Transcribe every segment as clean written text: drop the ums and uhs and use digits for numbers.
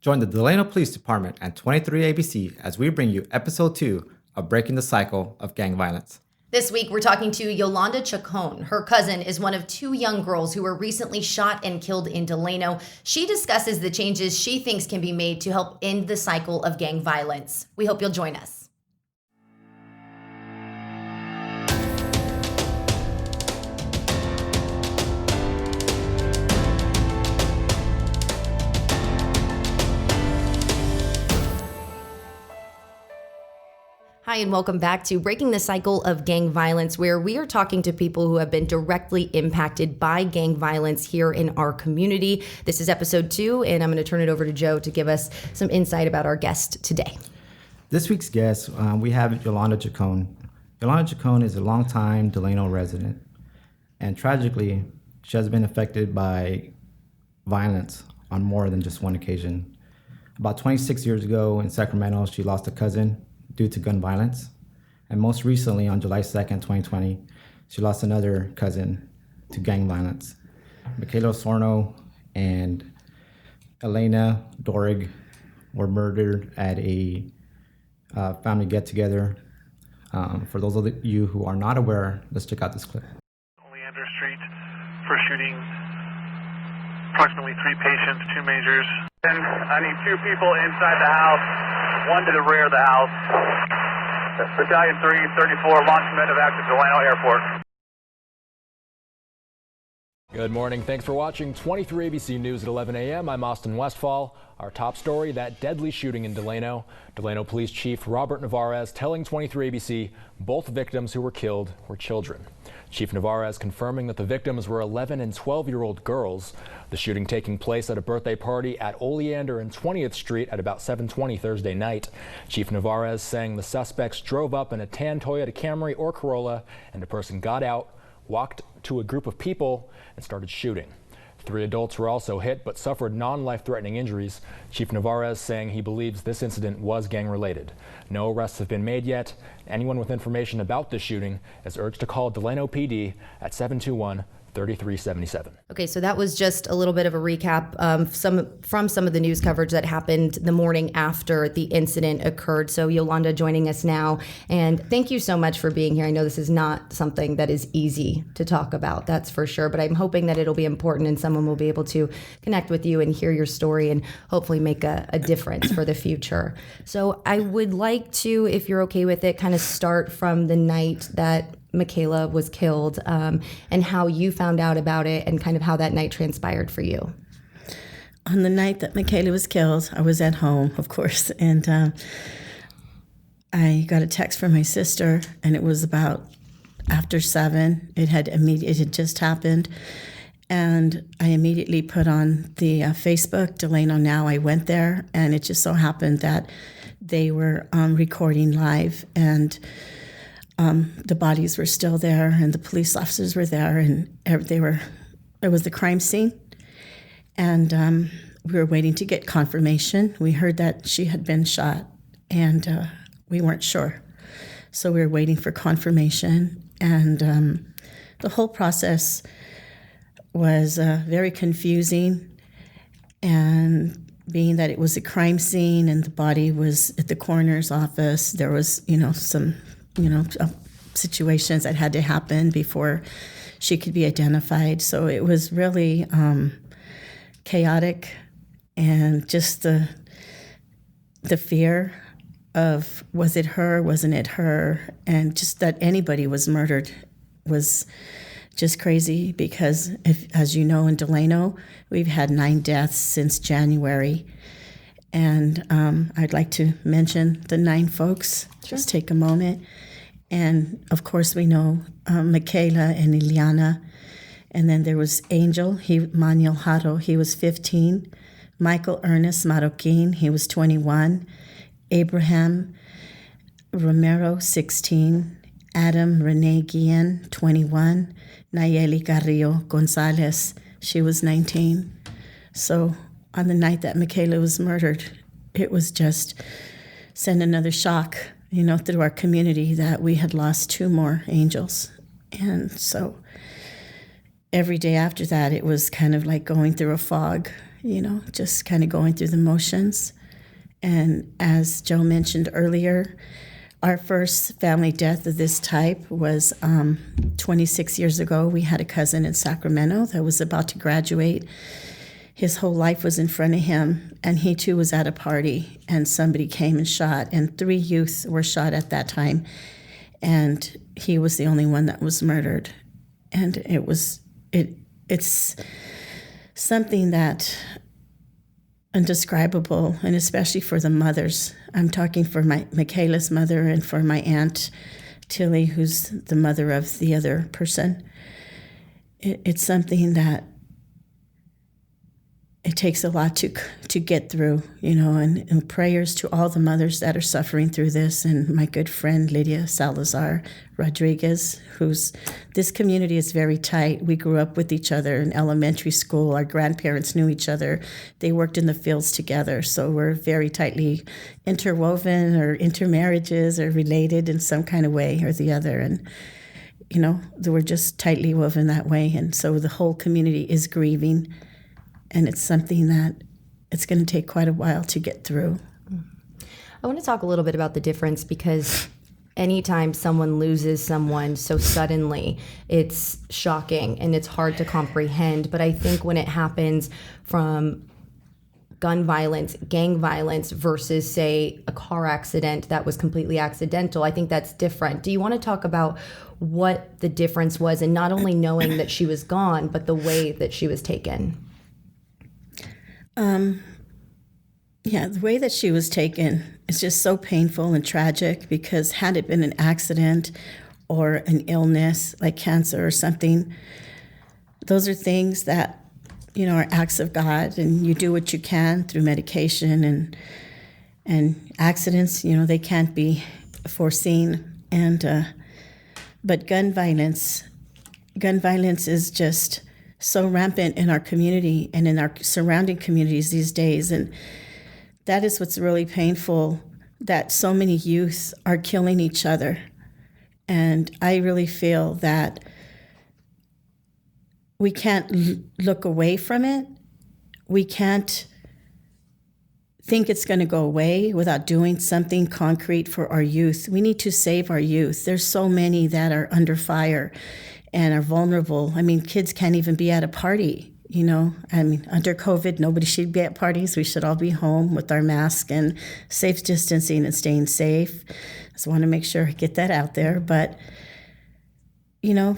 Join the Delano Police Department and 23 ABC as we bring you Episode 2 of Breaking the Cycle of Gang Violence. This week, we're talking to Yolanda Chacon. Her cousin is one of two young girls who were recently shot and killed in Delano. She discusses the changes she thinks can be made to help end the cycle of gang violence. We hope you'll join us. Hi, and welcome back to Breaking the Cycle of Gang Violence, where we are talking to people who have been directly impacted by gang violence here in our community. This is episode 2, and I'm going to turn it over to Joe to give us some insight about our guest today. This week's guest, we have Yolanda Chacon. Yolanda Chacon is a longtime Delano resident, and tragically, she has been affected by violence on more than just one occasion. About 26 years ago in Sacramento, she lost a cousin due to gun violence. And most recently, on July 2nd, 2020, she lost another cousin to gang violence. Michaela Sorno and Elena Dorig were murdered at a family get-together. For those of you who are not aware, let's check out this clip. Leander Street for shooting approximately 3 patients, 2 majors. And I need 2 people inside the house. 1 to the rear of the house. Battalion 334, launch medevac to Delano Airport. Good morning. Thanks for watching 23 ABC News at 11 a.m. I'm Austin Westfall. Our top story, that deadly shooting in Delano. Delano Police Chief Robert Navarez telling 23 ABC both victims who were killed were children. Chief Navarez confirming that the victims were 11 and 12-year-old girls. The shooting taking place at a birthday party at Oleander and 20th Street at about 7:20 Thursday night. Chief Navarez saying the suspects drove up in a tan Toyota Camry or Corolla, and the person got out, walked to a group of people, and started shooting. 3 adults were also hit but suffered non-life-threatening injuries. Chief Navarez saying he believes this incident was gang-related. No arrests have been made yet. Anyone with information about this shooting is urged to call Delano PD at 721-3377. Okay, so that was just a little bit of a recap from some of the news coverage that happened the morning after the incident occurred. So Yolanda joining us now, and thank you so much for being here. I know this is not something that is easy to talk about, that's for sure, but I'm hoping that it'll be important and someone will be able to connect with you and hear your story and hopefully make a difference for the future. So I would like to, if you're okay with it, kind of start from the night that Michaela was killed, and how you found out about it and kind of how that night transpired for you. On the night that Michaela was killed, I was at home, of course, and I got a text from my sister, and it was about after 7. It had just happened, and I immediately put on the Facebook, Delano Now. I went there, and it just so happened that they were recording live, and the bodies were still there, and the police officers were there, and it was the crime scene. And we were waiting to get confirmation. We heard that she had been shot, and we weren't sure. So we were waiting for confirmation, and the whole process was very confusing. And being that it was a crime scene and the body was at the coroner's office, there was, some situations that had to happen before she could be identified. So it was really chaotic, and just the fear of, was it her, wasn't it her, and just that anybody was murdered was just crazy, because as you know, in Delano, we've had 9 deaths since January. And I'd like to mention the 9 folks. Sure. Just take a moment. And of course, we know Michaela and Ileana. And then there was Angel, Manuel Haro, he was 15. Michael Ernest Marroquin, he was 21. Abraham Romero, 16. Adam Rene Guillen, 21. Nayeli Carrillo Gonzalez, she was 19. So on the night that Michaela was murdered, it was just sent another shock, through our community, that we had lost 2 more angels. And so every day after that, it was kind of like going through a fog. just kind of going through the motions. And as Joe mentioned earlier, our first family death of this type was 26 years ago. We had a cousin in Sacramento that was about to graduate. His whole life was in front of him, and he too was at a party, and somebody came and shot, and 3 youth were shot at that time, and he was the only one that was murdered. And it's something that indescribable, and especially for the mothers. I'm talking for Michaela's mother and for my aunt Tilly, who's the mother of the other person. It's something that it takes a lot to get through, and prayers to all the mothers that are suffering through this, and my good friend Lydia Salazar Rodriguez, this community is very tight. We grew up with each other in elementary school. Our grandparents knew each other. They worked in the fields together, so we're very tightly interwoven or intermarriages or related in some kind of way or the other, and we're just tightly woven that way, and so the whole community is grieving. And it's something that it's going to take quite a while to get through. I want to talk a little bit about the difference, because anytime someone loses someone so suddenly, it's shocking and it's hard to comprehend. But I think when it happens from gun violence, gang violence versus, say, a car accident that was completely accidental, I think that's different. Do you want to talk about what the difference was in not only knowing that she was gone, but the way that she was taken? The way that she was taken is just so painful and tragic, because had it been an accident or an illness like cancer or something, those are things that, are acts of God, and you do what you can through medication, and accidents, they can't be foreseen. But gun violence is just so rampant in our community and in our surrounding communities these days. And that is what's really painful, that so many youth are killing each other. And I really feel that we can't look away from it. We can't think it's going to go away without doing something concrete for our youth. We need to save our youth. There's so many that are under fire and are vulnerable. I mean, kids can't even be at a party, under COVID, nobody should be at parties. We should all be home with our mask and safe distancing and staying safe. Just want to make sure I get that out there. But,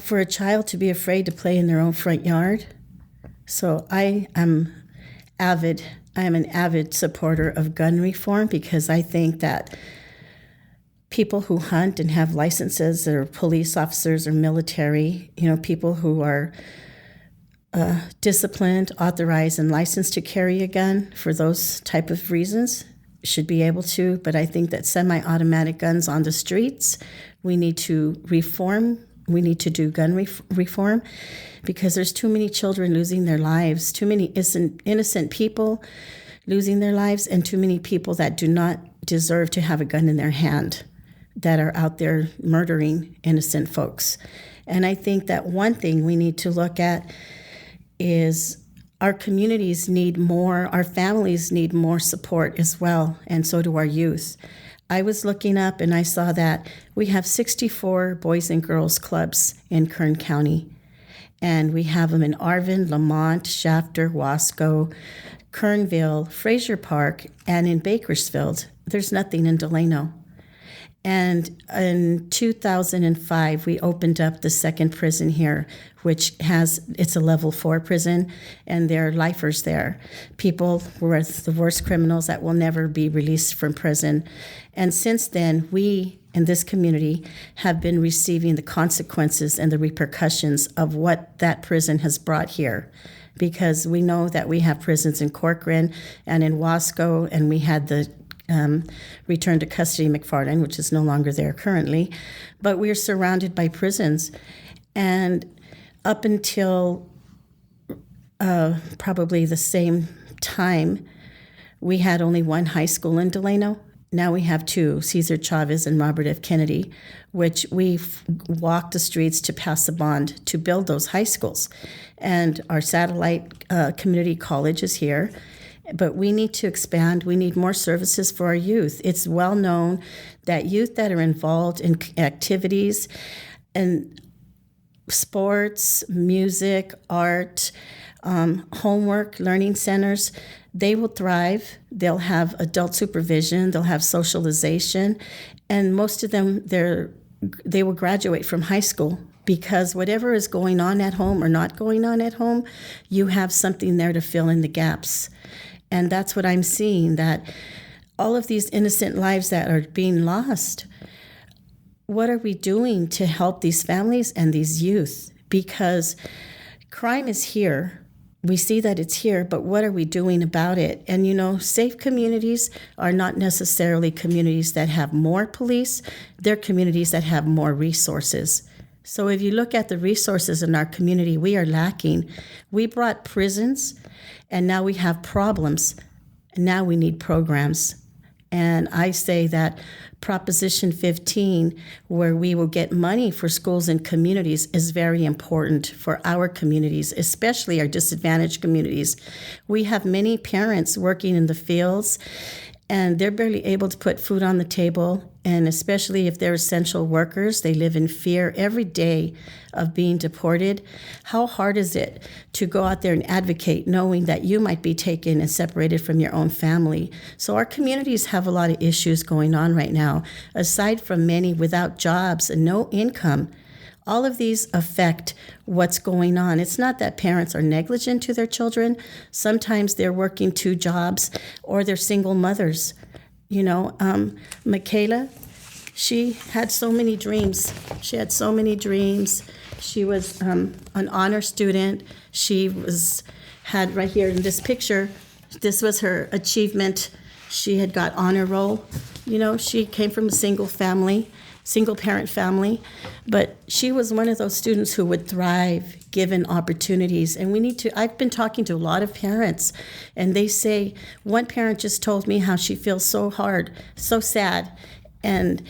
for a child to be afraid to play in their own front yard. So I am an avid supporter of gun reform, because I think that people who hunt and have licenses, or police officers or military, people who are disciplined, authorized, and licensed to carry a gun for those type of reasons should be able to. But I think that semi-automatic guns on the streets, we need to reform. We need to do gun reform, because there's too many children losing their lives, too many innocent people losing their lives, and too many people that do not deserve to have a gun in their hand, that are out there murdering innocent folks. And I think that one thing we need to look at is our communities need more, our families need more support as well, and so do our youth. I was looking up and I saw that we have 64 Boys and Girls Clubs in Kern County. And we have them in Arvin, Lamont, Shafter, Wasco, Kernville, Fraser Park, and in Bakersfield. There's nothing in Delano. And in 2005, we opened up the second prison here, it's a level 4 prison, and there are lifers there. People who are the worst criminals that will never be released from prison. And since then, we in this community have been receiving the consequences and the repercussions of what that prison has brought here. Because we know that we have prisons in Corcoran and in Wasco, and we had the return to custody McFarland, which is no longer there currently, but we're surrounded by prisons. And up until probably the same time, we had only one high school in Delano, now we have two, Cesar Chavez and Robert F. Kennedy, which we walked the streets to pass a bond to build those high schools. And our satellite community college is here. But we need to expand. We need more services for our youth. It's well known that youth that are involved in activities and sports, music, art, homework, learning centers, they will thrive. They'll have adult supervision. They'll have socialization. And most of them, they will graduate from high school because whatever is going on at home or not going on at home, you have something there to fill in the gaps. And that's what I'm seeing, that all of these innocent lives that are being lost, what are we doing to help these families and these youth? Because crime is here. We see that it's here, but what are we doing about it? And safe communities are not necessarily communities that have more police. They're communities that have more resources. So if you look at the resources in our community, we are lacking. We brought prisons, and now we have problems. And now we need programs. And I say that Proposition 15, where we will get money for schools and communities, is very important for our communities, especially our disadvantaged communities. We have many parents working in the fields, and they're barely able to put food on the table. And especially if they're essential workers, they live in fear every day of being deported. How hard is it to go out there and advocate knowing that you might be taken and separated from your own family? So our communities have a lot of issues going on right now. Aside from many without jobs and no income, all of these affect what's going on. It's not that parents are negligent to their children. Sometimes they're working 2 jobs or they're single mothers. Michaela, she had so many dreams. She was an honor student. She had right here in this picture, this was her achievement. She had got honor roll. She came from a single parent family, but she was one of those students who would thrive given opportunities. And I've been talking to a lot of parents, and they say, one parent just told me how she feels so hard, so sad. And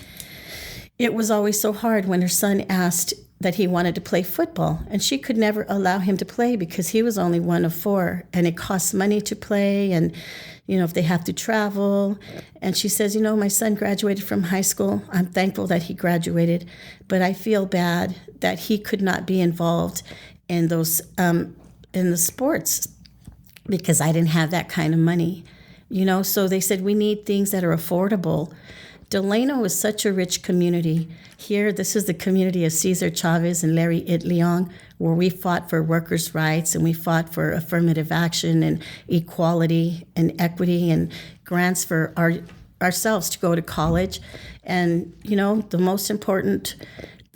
it was always so hard when her son asked that he wanted to play football, and she could never allow him to play because he was only one of 4, and it costs money to play, and if they have to travel. And she says, my son graduated from high school. I'm thankful that he graduated, but I feel bad that he could not be involved in those in the sports because I didn't have that kind of money. So they said we need things that are affordable. Delano is such a rich community. Here, this is the community of Cesar Chavez and Larry Itliong, where we fought for workers' rights and we fought for affirmative action and equality and equity and grants for ourselves to go to college. And, the most important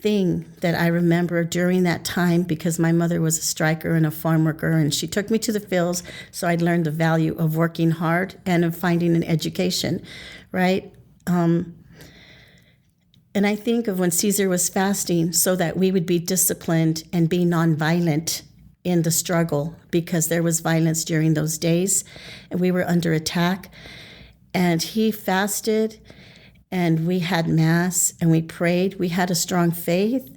thing that I remember during that time, because my mother was a striker and a farm worker, and she took me to the fields, so I'd learned the value of working hard and of finding an education, right? And I think of when Cesar was fasting so that we would be disciplined and be nonviolent in the struggle, because there was violence during those days and we were under attack. And he fasted and we had mass and we prayed. We had a strong faith.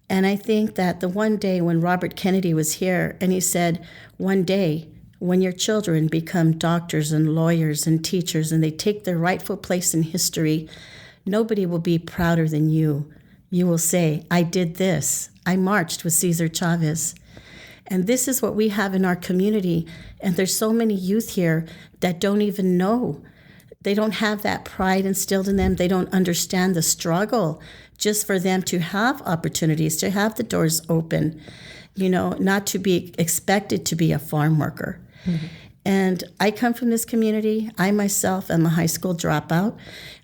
And I think that the one day when Robert Kennedy was here and he said, one day when your children become doctors and lawyers and teachers and they take their rightful place in history, nobody will be prouder than you. You will say, I did this. I marched with Cesar Chavez. And this is what we have in our community. And there's so many youth here that don't even know. They don't have that pride instilled in them. They don't understand the struggle just for them to have opportunities, to have the doors open, not to be expected to be a farm worker. Mm-hmm. And I come from this community. I myself am a high school dropout.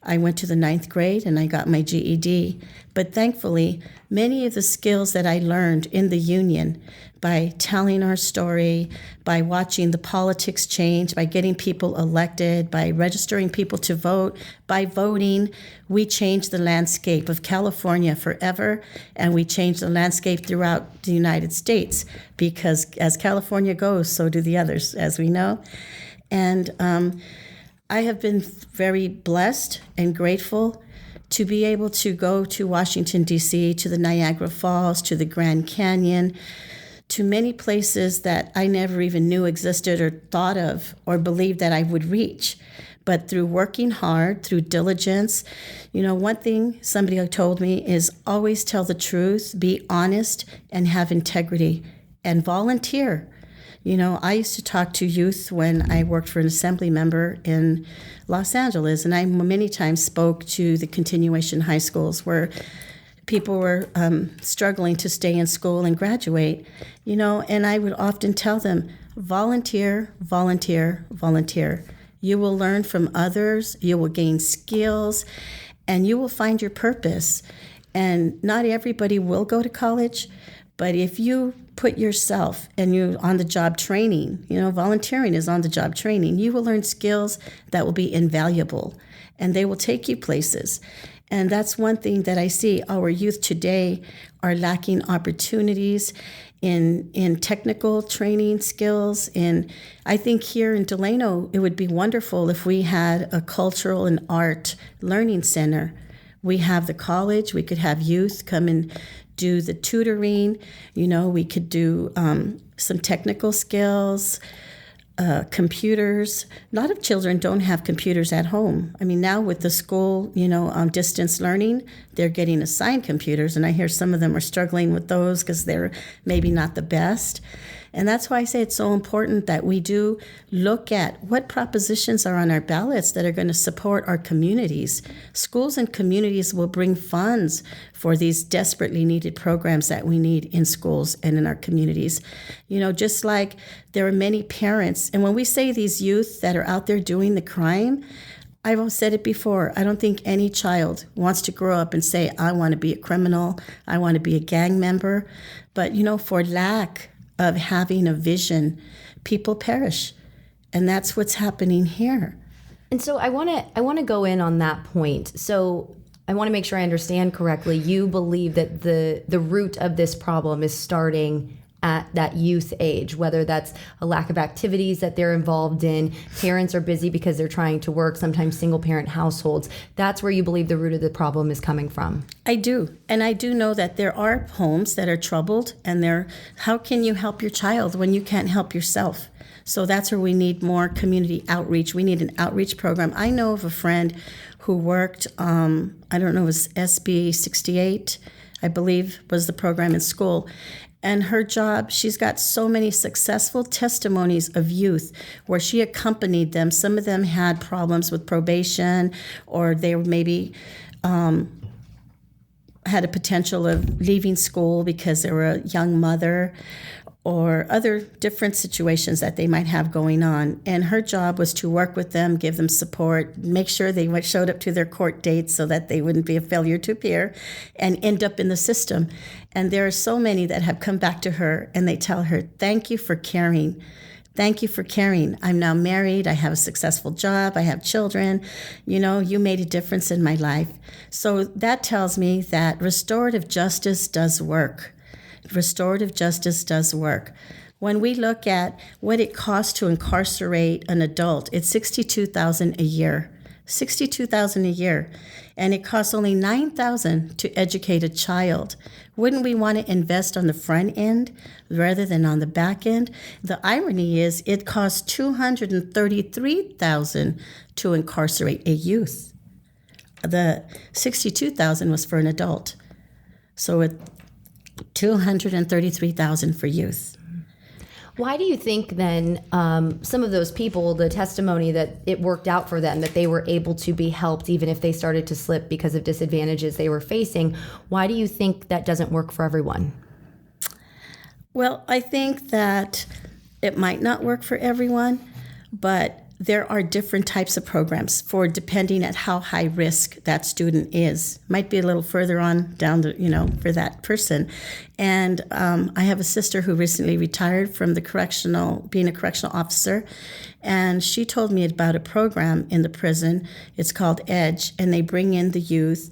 I went to the 9th grade and I got my GED. But thankfully, many of the skills that I learned in the union by telling our story, by watching the politics change, by getting people elected, by registering people to vote, by voting, we changed the landscape of California forever, and we changed the landscape throughout the United States, because as California goes, so do the others, as we know. And I have been very blessed and grateful to be able to go to Washington, D.C., to the Niagara Falls, to the Grand Canyon, to many places that I never even knew existed or thought of or believed that I would reach. But through working hard, through diligence, one thing somebody told me is always tell the truth, be honest, and have integrity, and volunteer. I used to talk to youth when I worked for an assembly member in Los Angeles, and I many times spoke to the continuation high schools where people were struggling to stay in school and graduate, and I would often tell them, volunteer, volunteer, volunteer. You will learn from others, you will gain skills, and you will find your purpose. And not everybody will go to college, but if you put yourself and you on-the-job training, volunteering is on-the-job training, you will learn skills that will be invaluable, and they will take you places. And that's one thing that I see. Our youth today are lacking opportunities in technical training skills. And I think here in Delano, it would be wonderful if we had a cultural and art learning center. We have the college. We could have youth come and do the tutoring. We could do some technical skills, computers. A lot of children don't have computers at home. I mean, now with the school, distance learning, they're getting assigned computers, and I hear some of them are struggling with those because they're maybe not the best. And that's why I say it's so important that we do look at what propositions are on our ballots that are going to support our communities. Schools and communities will bring funds for these desperately needed programs that we need in schools and in our communities. Just like there are many parents, and when we say these youth that are out there doing the crime, I've said it before, I don't think any child wants to grow up and say, I want to be a criminal, I want to be a gang member. But, for lack of having a vision, people perish. And that's what's happening here. And so I want to go in on that point. So I want to make sure I understand correctly. You believe that the root of this problem is starting at that youth age, whether that's a lack of activities that they're involved in, parents are busy because they're trying to work, sometimes single parent households. That's where you believe the root of the problem is coming from. I do. And I do know that there are homes that are troubled, and how can you help your child when you can't help yourself? So that's where we need more community outreach. We need an outreach program. I know of a friend who worked, I don't know, it was SB 68, I believe was the program in school. And her job, she's got so many successful testimonies of youth where she accompanied them. Some of them had problems with probation, or they maybe had a potential of leaving school because they were a young mother, or other different situations that they might have going on. And her job was to work with them, give them support, make sure they showed up to their court dates so that they wouldn't be a failure to appear and end up in the system. And there are so many that have come back to her and they tell her, thank you for caring. Thank you for caring. I'm now married. I have a successful job. I have children. You made a difference in my life. So that tells me that restorative justice does work. Restorative justice does work. When we look at what it costs to incarcerate an adult, it's $62,000 a year. $62,000 a year. And it costs only $9,000 to educate a child. Wouldn't we want to invest on the front end rather than on the back end? The irony is it costs $233,000 to incarcerate a youth. The $62,000 was for an adult. So it $233,000 for youth. Why do you think then some of those people, the testimony that it worked out for them, that they were able to be helped even if they started to slip because of disadvantages they were facing, why do you think that doesn't work for everyone? Well, I think that it might not work for everyone, but there are different types of programs for depending at how high risk that student is. Might be a little further on down the, for that person. And I have a sister who recently retired from being a correctional officer. And she told me about a program in the prison. It's called EDGE, and they bring in the youth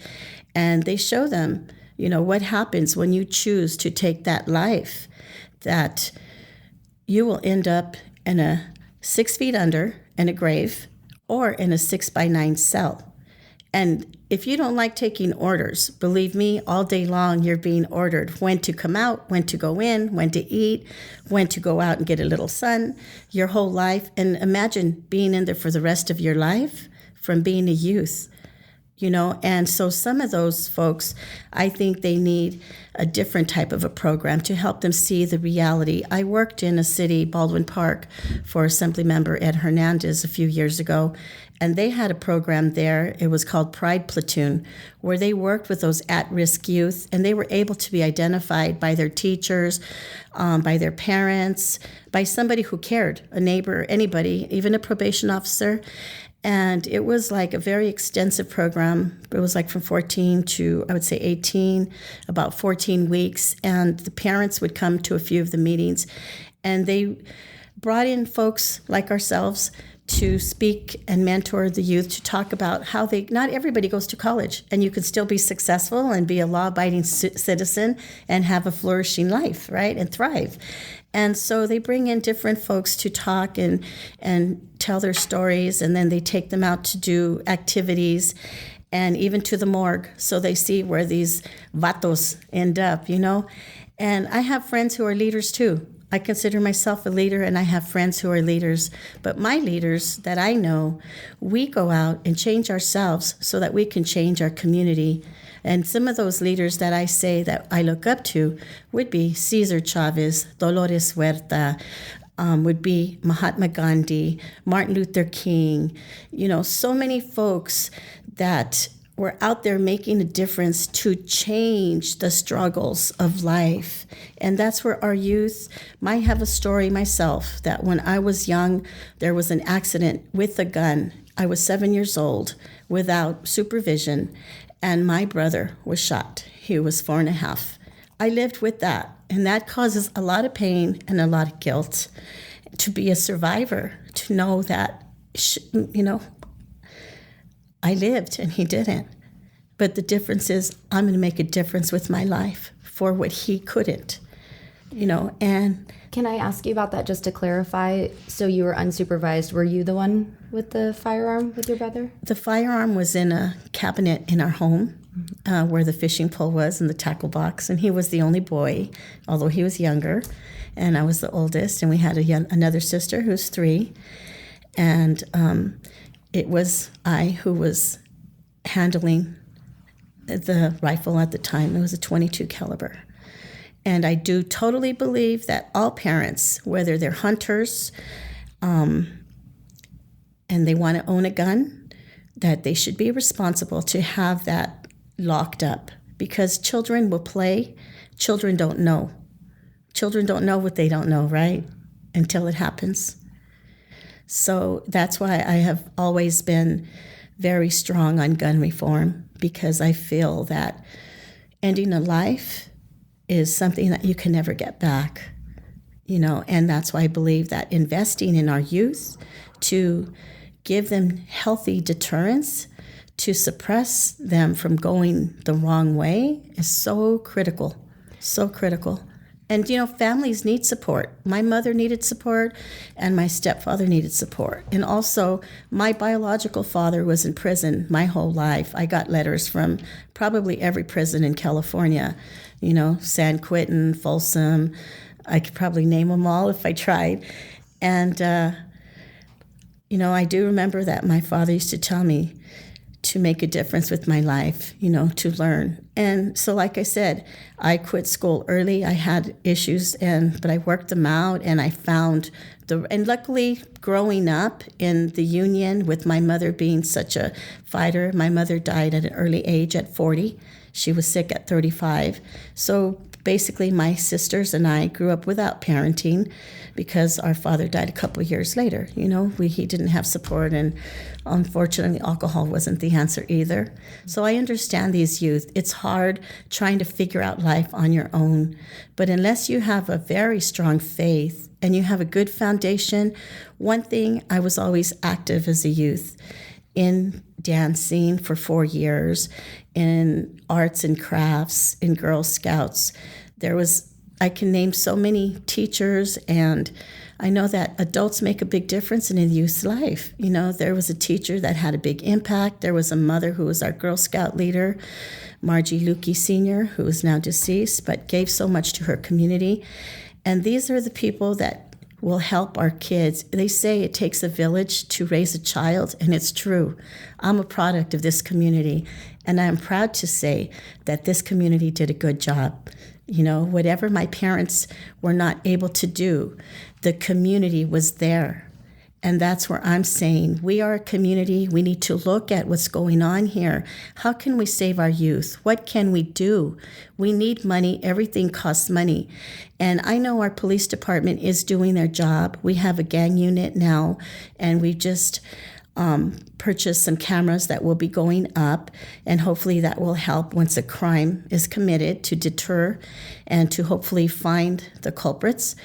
and they show them, what happens when you choose to take that life, that you will end up in a 6 feet under in a grave, or in a 6x9 cell. And if you don't like taking orders, believe me, all day long you're being ordered when to come out, when to go in, when to eat, when to go out and get a little sun, your whole life. And imagine being in there for the rest of your life from being a youth. And so some of those folks, I think they need a different type of a program to help them see the reality. I worked in a city, Baldwin Park, for Assemblymember Ed Hernandez a few years ago, and they had a program there. It was called Pride Platoon, where they worked with those at-risk youth, and they were able to be identified by their teachers, by their parents, by somebody who cared, a neighbor, anybody, even a probation officer. And it was like a very extensive program. It was like from 14 to, I would say, 18, about 14 weeks. And the parents would come to a few of the meetings. And they brought in folks like ourselves to speak and mentor the youth, to talk about how not everybody goes to college, and you can still be successful and be a law-abiding citizen and have a flourishing life, right, and thrive. And so they bring in different folks to talk and tell their stories, and then they take them out to do activities and even to the morgue, so they see where these vatos end up, And I have friends who are leaders too. I consider myself a leader, and I have friends who are leaders. But my leaders that I know, we go out and change ourselves so that we can change our community. And some of those leaders that I say that I look up to would be Cesar Chavez, Dolores Huerta, would be Mahatma Gandhi, Martin Luther King, so many folks that were out there making a difference to change the struggles of life. And that's where our youth might have a story myself, that when I was young, there was an accident with a gun. I was 7 years old without supervision, and my brother was shot. He was 4.5. I lived with that, and that causes a lot of pain and a lot of guilt. To be a survivor, to know that, I lived and he didn't. But the difference is I'm going to make a difference with my life for what he couldn't, and... Can I ask you about that just to clarify? So you were unsupervised. Were you the one with the firearm with your brother? The firearm was in a cabinet in our home where the fishing pole was and the tackle box. And he was the only boy, although he was younger. And I was the oldest. And we had another sister who's 3. And it was I who was handling the rifle at the time. It was a .22 caliber. And I do totally believe that all parents, whether they're hunters and they want to own a gun, that they should be responsible to have that locked up, because children will play. Children don't know. Children don't know what they don't know, right? Until it happens. So that's why I have always been very strong on gun reform, because I feel that ending a life is something that you can never get back, and that's why I believe that investing in our youth to give them healthy deterrence, to suppress them from going the wrong way is so critical, so critical. And, families need support. My mother needed support, and my stepfather needed support. And also, my biological father was in prison my whole life. I got letters from probably every prison in California, San Quentin, Folsom. I could probably name them all if I tried. And, I do remember that my father used to tell me to make a difference with my life, to learn. And so, like I said, I quit school early. I had issues, but I worked them out, and I found and luckily growing up in the Union with my mother being such a fighter, my mother died at an early age at 40. She was sick at 35. So basically my sisters and I grew up without parenting because our father died a couple of years later. He didn't have support, and unfortunately alcohol wasn't the answer either. So I understand these youth. It's hard trying to figure out life on your own. But unless you have a very strong faith and you have a good foundation, one thing, I was always active as a youth in dancing for 4 years, in arts and crafts, in Girl Scouts. I can name so many teachers and I know that adults make a big difference in a youth's life. You know, there was a teacher that had a big impact. There was a mother who was our Girl Scout leader, Margie Lukey Sr., who is now deceased, but gave so much to her community. And these are the people that will help our kids. They say it takes a village to raise a child, and it's true. I'm a product of this community, and I'm proud to say that this community did a good job. You know, whatever my parents were not able to do, the community was there. And that's where I'm saying we are a community. We need to look at what's going on here. How can we save our youth? What can we do? We need money. Everything costs money. And I know our police department is doing their job. We have a gang unit now, and we just purchased some cameras that will be going up, and hopefully that will help once a crime is committed to deter and to hopefully find the culprits.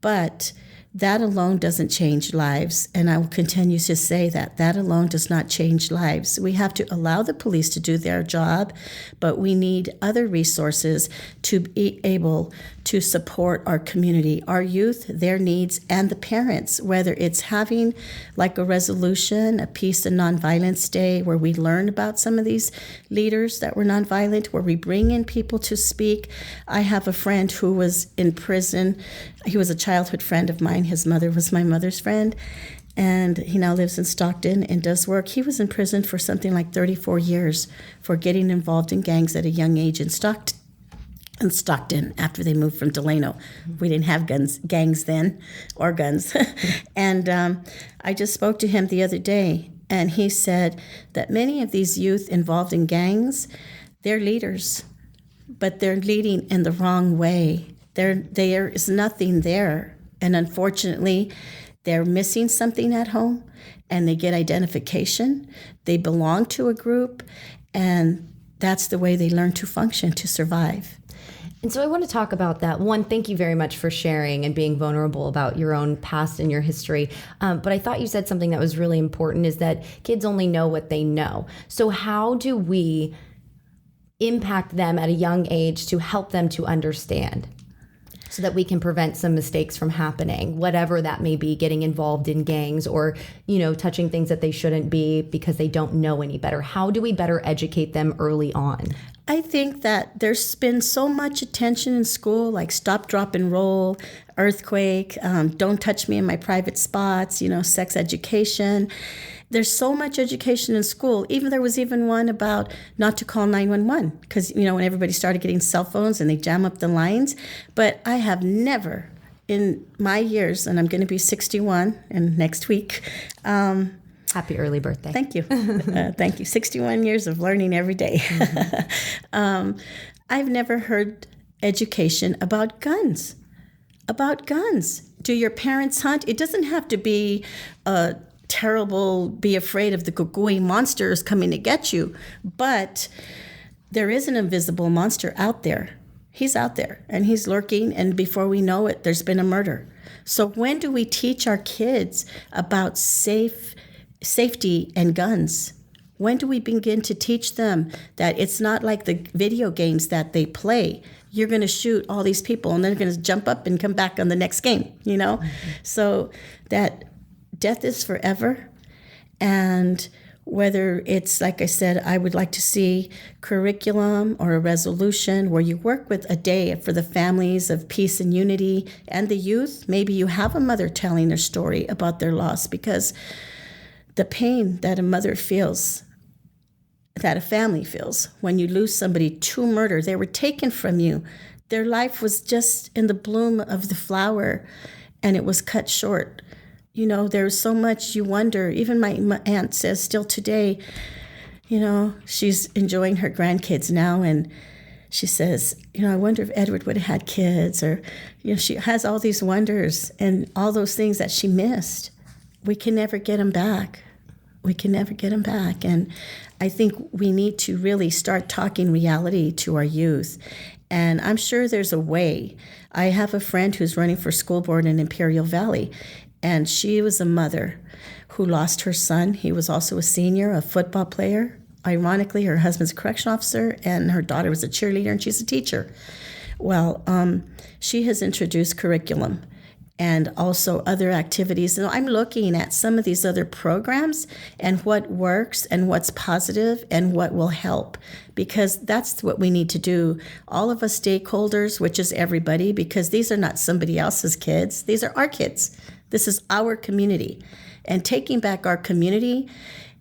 But that alone doesn't change lives, and I will continue to say that. That alone does not change lives. We have to allow the police to do their job, but we need other resources to be able to support our community, our youth, their needs, and the parents, whether it's having like a resolution, a Peace and Nonviolence Day, where we learn about some of these leaders that were nonviolent, where we bring in people to speak. I have a friend who was in prison. He was a childhood friend of mine. His mother was my mother's friend, and he now lives in Stockton and does work. He was in prison for something like 34 years for getting involved in gangs at a young age in Stockton after they moved from Delano. We didn't have gangs then, or guns. And I just spoke to him the other day, and he said that many of these youth involved in gangs, they're leaders, but they're leading in the wrong way. There is nothing there. And unfortunately, they're missing something at home, and they get identification. They belong to a group, and that's the way they learn to function, to survive. And so I want to talk about that. One, thank you very much for sharing and being vulnerable about your own past and your history. But I thought you said something that was really important, is that kids only know what they know. So how do we impact them at a young age to help them to understand, so that we can prevent some mistakes from happening, whatever that may be, getting involved in gangs or, you know, touching things that they shouldn't be because they don't know any better? How do we better educate them early on? I think that there's been so much attention in school, like stop, drop, and roll, earthquake, don't touch me in my private spots, you know, sex education. There's so much education in school. There was even one about not to call 911 because, you know, when everybody started getting cell phones and they jam up the lines. But I have never in my years, and I'm going to be 61 in next week. Happy early birthday. Thank you. Thank you. 61 years of learning every day. I've never heard education about guns. Do your parents hunt? It doesn't have to be terrible, be afraid of the Gugui monsters coming to get you. But there is an invisible monster out there. He's out there, and he's lurking, and before we know it, there's been a murder. So when do we teach our kids about safety and guns? When do we begin to teach them that it's not like the video games that they play? You're going to shoot all these people, and they're going to jump up and come back on the next game, you know? Mm-hmm. So that death is forever. And whether it's, like I said, I would like to see curriculum or a resolution where you work with a day for the families of peace and unity and the youth. Maybe you have a mother telling their story about their loss, because the pain that a mother feels, that a family feels when you lose somebody to murder, they were taken from you. Their life was just in the bloom of the flower, and it was cut short. You know, there's so much you wonder. Even my aunt says still today, you know, she's enjoying her grandkids now, and she says, you know, I wonder if Edward would have had kids, or, you know, she has all these wonders and all those things that she missed. We can never get them back. And I think we need to really start talking reality to our youth. And I'm sure there's a way. I have a friend who's running for school board in Imperial Valley, and she was a mother who lost her son. He was also a senior, a football player. Ironically, her husband's a correction officer, and her daughter was a cheerleader, and she's a teacher. Well, she has introduced curriculum and also other activities. And I'm looking at some of these other programs and what works and what's positive and what will help, because that's what we need to do. All of us stakeholders, which is everybody, because these are not somebody else's kids. These are our kids. This is our community. And taking back our community,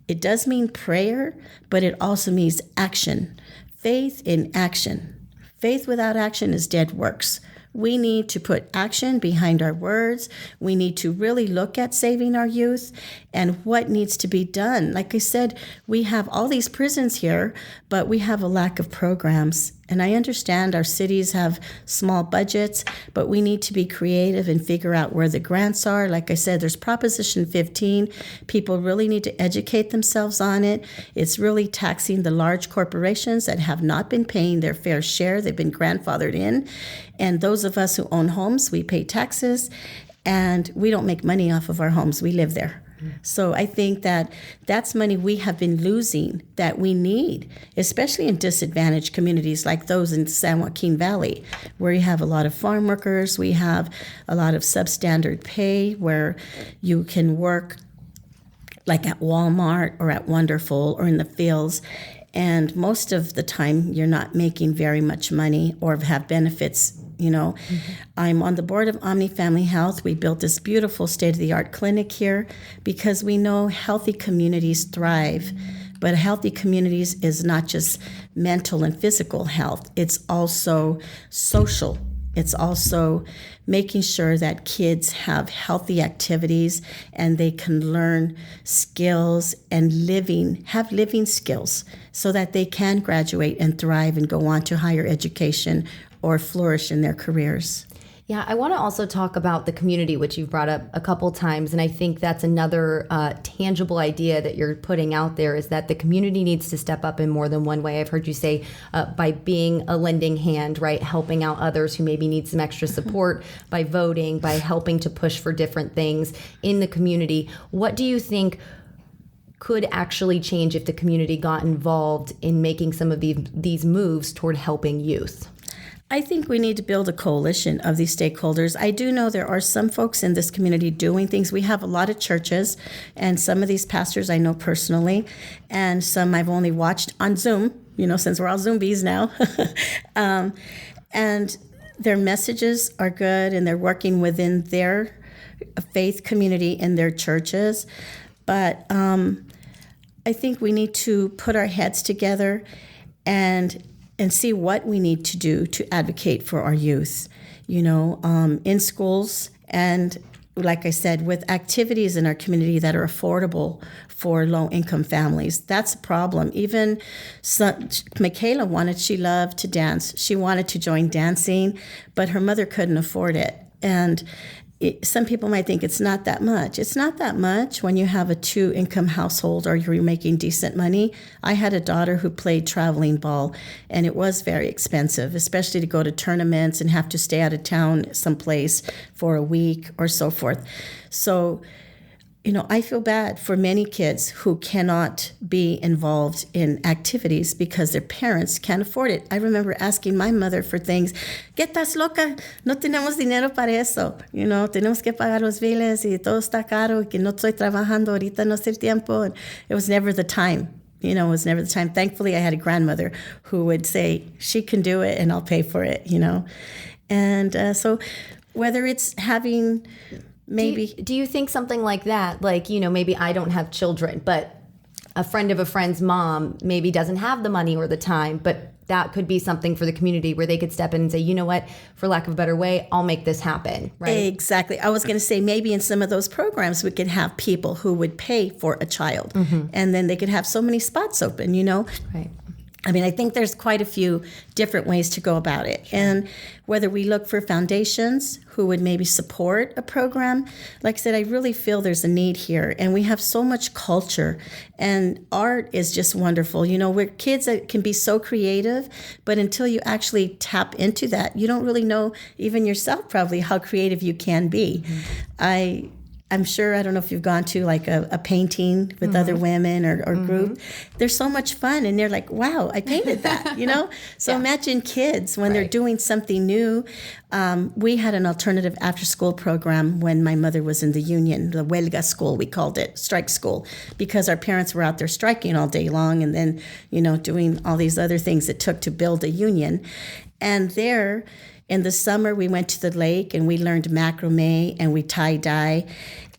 it does mean prayer, but it also means action. Faith in action. Faith without action is dead works. We need to put action behind our words. We need to really look at saving our youth and what needs to be done. Like I said, we have all these prisons here, but we have a lack of programs. And I understand our cities have small budgets, but we need to be creative and figure out where the grants are. Like I said, there's Proposition 15. People really need to educate themselves on it. It's really taxing the large corporations that have not been paying their fair share. They've been grandfathered in. And those of us who own homes, we pay taxes, and we don't make money off of our homes. We live there. So I think that that's money we have been losing that we need, especially in disadvantaged communities like those in San Joaquin Valley, where you have a lot of farm workers. We have a lot of substandard pay where you can work like at Walmart or at Wonderful or in the fields. And most of the time, you're not making very much money or have benefits. I'm on the board of Omni Family Health. We built this beautiful state-of-the-art clinic here because we know healthy communities thrive. But healthy communities is not just mental and physical health. It's also social. It's also making sure that kids have healthy activities and they can learn skills and have living skills so that they can graduate and thrive and go on to higher education or flourish in their careers. Yeah, I want to also talk about the community, which you've brought up a couple times. And I think that's another tangible idea that you're putting out there, is that the community needs to step up in more than one way. I've heard you say by being a lending hand, right? Helping out others who maybe need some extra support, by voting, by helping to push for different things in the community. What do you think could actually change if the community got involved in making some of these moves toward helping youth? I think we need to build a coalition of these stakeholders. I do know there are some folks in this community doing things. We have a lot of churches, and some of these pastors I know personally, and some I've only watched on Zoom, since we're all Zombies now. And their messages are good, and they're working within their faith community in their churches. But I think we need to put our heads together and see what we need to do to advocate for our youth, in schools, and like I said, with activities in our community that are affordable for low-income families. That's a problem. Even Michaela she loved to dance. She wanted to join dancing, but her mother couldn't afford it. And some people might think it's not that much. It's not that much when you have a 2-income household or you're making decent money. I had a daughter who played traveling ball, and it was very expensive, especially to go to tournaments and have to stay out of town someplace for a week or so forth. So, I feel bad for many kids who cannot be involved in activities because their parents can't afford it. I remember asking my mother for things. ¿Qué estás loca? No tenemos dinero para eso. Tenemos que pagar los biles y todo está caro y que no estoy trabajando ahorita, no es el tiempo. And it was never the time. It was never the time. Thankfully, I had a grandmother who would say, she can do it and I'll pay for it, And so whether it's having... Do you think something like that, like, maybe I don't have children, but a friend of a friend's mom maybe doesn't have the money or the time, but that could be something for the community where they could step in and say, you know what, for lack of a better way, I'll make this happen, right? Exactly. I was going to say maybe in some of those programs we could have people who would pay for a child, and then they could have so many spots open, Right. I mean, I think there's quite a few different ways to go about it. Sure. And whether we look for foundations who would maybe support a program, like I said, I really feel there's a need here. And we have so much culture, and art is just wonderful. We're kids that can be so creative, but until you actually tap into that, you don't really know, even yourself probably, how creative you can be. I I'm sure, I don't know if you've gone to like a painting with other women or group. They're so much fun, and they're like, wow, I painted that, you know? So imagine kids when they're doing something new. We had an alternative after-school program when my mother was in the union, the huelga school, we called it, strike school, because our parents were out there striking all day long and then, you know, doing all these other things it took to build a union. And there, in the summer, we went to the lake and we learned macrame and we tie-dye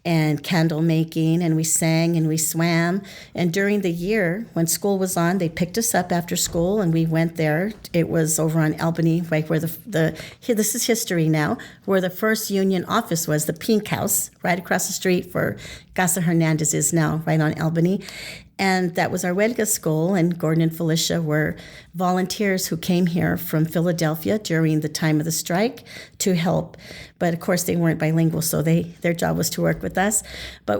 and candle making, and we sang and we swam. And during the year, when school was on, they picked us up after school and we went there. It was over on Albany, right where this is history now, where the first union office was, the Pink House, right across the street for Casa Hernandez is now, right on Albany. And that was our huelga school, and Gordon and Felicia were volunteers who came here from Philadelphia during the time of the strike to help. But of course, they weren't bilingual, so their job was to work with us. But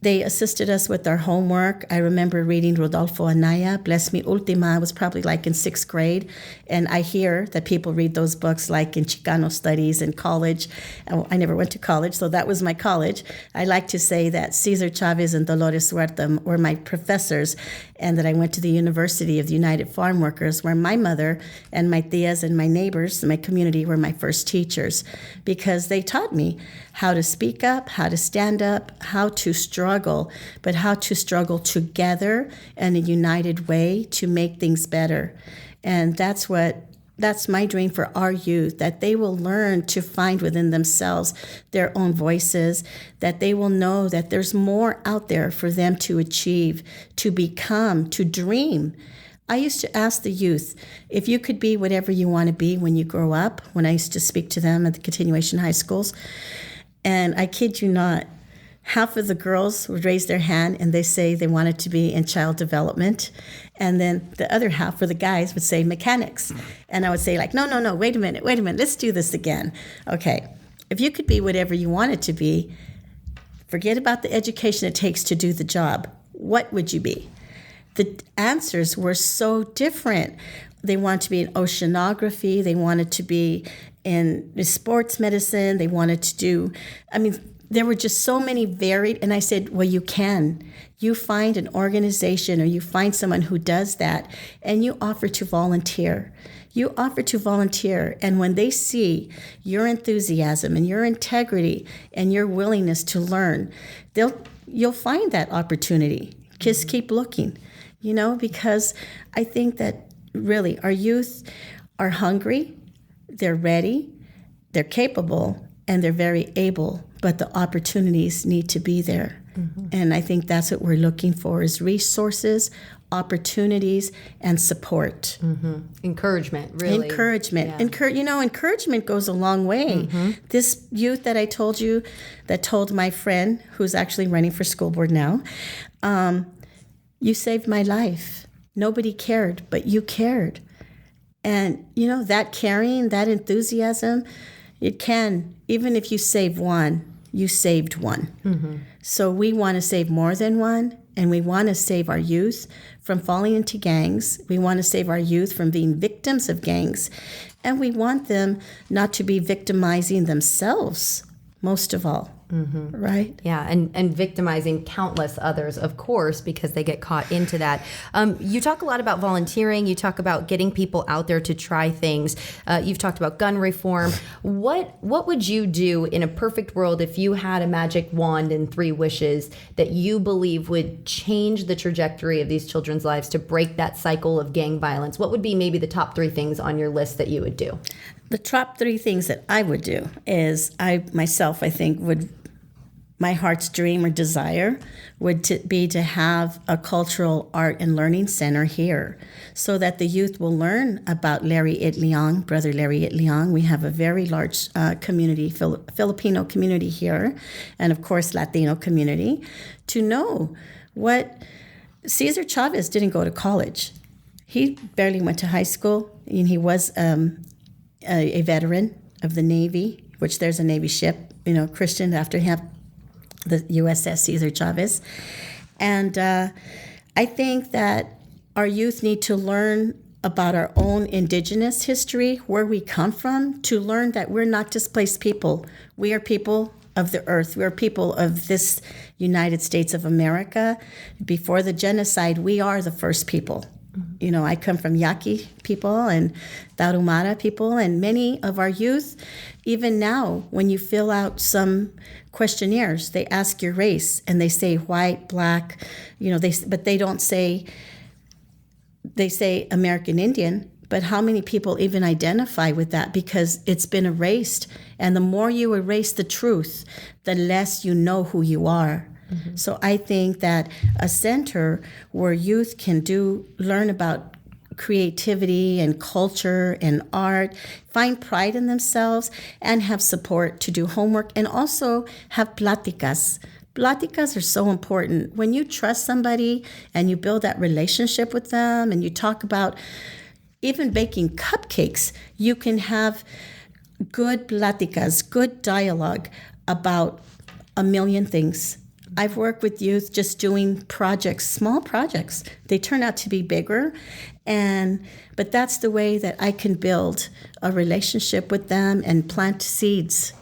they assisted us with our homework. I remember reading Rodolfo Anaya, Bless Me Ultima. I was probably like in 6th grade. And I hear that people read those books like in Chicano studies in college. I never went to college, so that was my college. I like to say that Cesar Chavez and Dolores Huerta were my professors, and that I went to the University of the United Farm Workers, where my mother and my tias and my neighbors in my community were my first teachers, because they taught me how to speak up, how to stand up, how to struggle, but how to struggle together in a united way to make things better. And that's my dream for our youth, that they will learn to find within themselves their own voices, that they will know that there's more out there for them to achieve, to become, to dream. I used to ask the youth, if you could be whatever you want to be when you grow up, when I used to speak to them at the continuation high schools, and I kid you not, half of the girls would raise their hand and they say they wanted to be in child development. And then the other half, for the guys, would say mechanics. And I would say like, no, wait a minute, let's do this again. Okay, if you could be whatever you wanted to be, forget about the education it takes to do the job. What would you be? The answers were so different. They wanted to be in oceanography. They wanted to be in sports medicine. They wanted to do, there were just so many varied, and I said, well, you can. You find an organization or you find someone who does that, and you offer to volunteer. You offer to volunteer, and when they see your enthusiasm and your integrity and your willingness to learn, you'll find that opportunity. Just keep looking, because I think that really our youth are hungry, they're ready, they're capable, and they're very able, but the opportunities need to be there. Mm-hmm. And I think that's what we're looking for, is resources, opportunities, and support. Mm-hmm. Encouragement, really. Encouragement. Yeah. Encouragement goes a long way. Mm-hmm. This youth that I told you, that told my friend, who's actually running for school board now, you saved my life. Nobody cared, but you cared. And, that caring, that enthusiasm, it can, even if you save one, you saved one. Mm-hmm. So we want to save more than one, and we want to save our youth from falling into gangs. We want to save our youth from being victims of gangs. And we want them not to be victimizing themselves, most of all. Mm-hmm. Right? Yeah, and victimizing countless others, of course, because they get caught into that. You talk a lot about volunteering. You talk about getting people out there to try things. You've talked about gun reform. What would you do in a perfect world if you had a magic wand and 3 wishes that you believe would change the trajectory of these children's lives to break that cycle of gang violence? What would be maybe the top 3 things on your list that you would do? The top 3 things that I would do is I think my heart's dream or desire would be to have a cultural art and learning center here, so that the youth will learn about Larry Itliong, Brother Larry Itliong. We have a very large community, Filipino community here, and of course Latino community, to know what Cesar Chavez didn't go to college. He barely went to high school, and he was a veteran of the Navy, which there's a Navy ship, christened after him, the USS Cesar Chavez. And I think that our youth need to learn about our own indigenous history, where we come from, to learn that we're not displaced people. We are people of the earth. We're people of this United States of America. Before the genocide, we are the first people. You know, I come from Yaqui people and Tarahumara people, and many of our youth, even now, when you fill out some questionnaires, they ask your race and they say white, black, you know, but they don't say, they say American Indian. But how many people even identify with that? Because it's been erased. And the more you erase the truth, the less you know who you are. Mm-hmm. So I think that a center where youth can learn about creativity and culture and art, find pride in themselves, and have support to do homework, and also have pláticas. Pláticas are so important. When you trust somebody and you build that relationship with them and you talk about even baking cupcakes, you can have good pláticas, good dialogue about a million things. I've worked with youth just doing projects, small projects. They turn out to be bigger, but that's the way that I can build a relationship with them and plant seeds